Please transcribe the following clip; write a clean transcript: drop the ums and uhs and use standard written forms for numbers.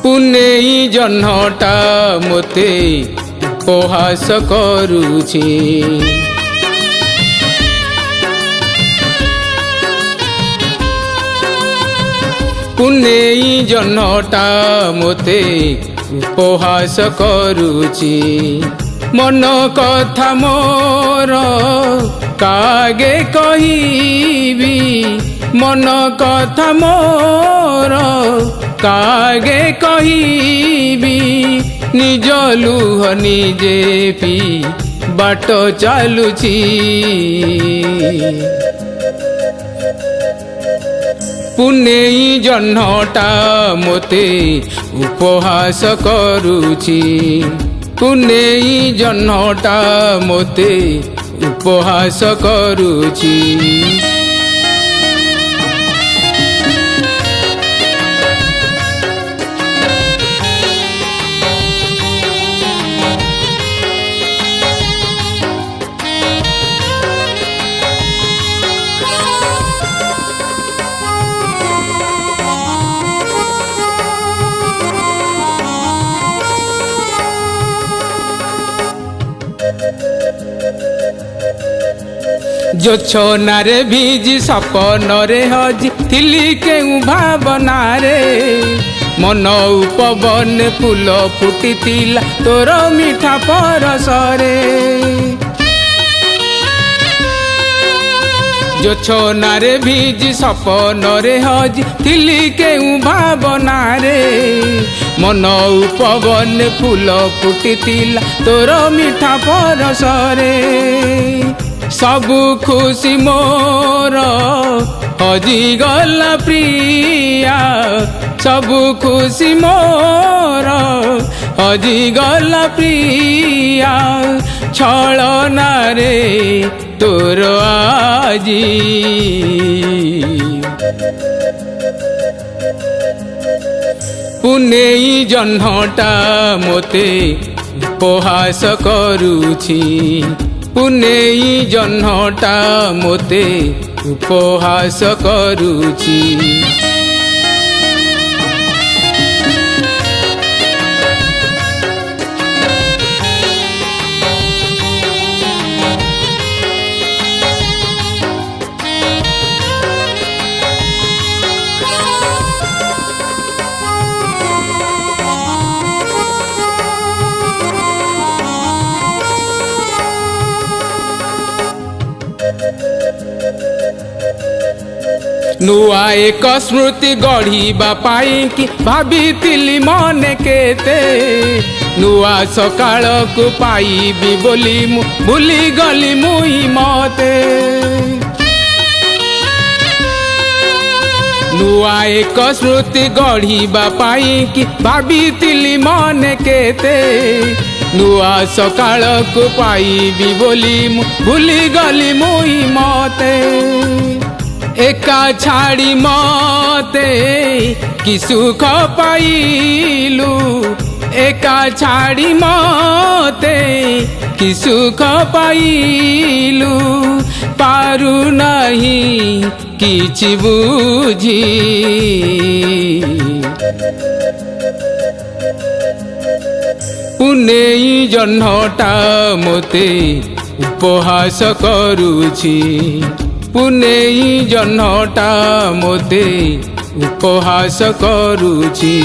पुनेई जह्नटा मोते उपहास करुछे। पुनेई जह्नटा मोते उपहास करुछे। मन कथा मोर कागे कहिबी, मन कथा मोर कागे कहिबी। निज लुह निजे पी बाट चालुची। पुनेई जह्नटा मोते उपहास करुची। पुनेई जह्नटा मोते उपहास करुची। जो छोनारे भीजी सपनरे हजी थिली केउ भावनारे। मन उपवन फूल फुटिथिला तोर मिठा परसरे। जो छोनारे भीजी सपनरे हजी थिली केउ भावनारे। मन उपवन फूल फुटिथिला तोर मिठा परसरे। सबु खुशी मोर हजी गला प्रिया। सबु खुशी मोर हजी गला प्रिया। छलना रे तोर आजी। पुनेई जह्नटा मोते उपहास करुछी। पुनेई जह्नटा मोते उपहास करुची। नुआ एक स्मृति गढ़ीबा पाई कि भाबिथिली मने केते। नुआ सकाळ को पाइबी बोली मु भूली गली मुई मते। नुआ एक स्मृति गढ़ीबा पाई कि भाबिथिली मने केते। नुआ सकाळ को पाइबी बोली मु भूली गली मुई मते। एका छाड़ी मते कि सुख पाइलु। एका छाड़ी मते कि सुख पाइलु। पारु नहीं किछि बुझी। पुनेई जह्नटा मोते उपहास करुछी। पुनेई जह्नटा मोते उपहास करुची।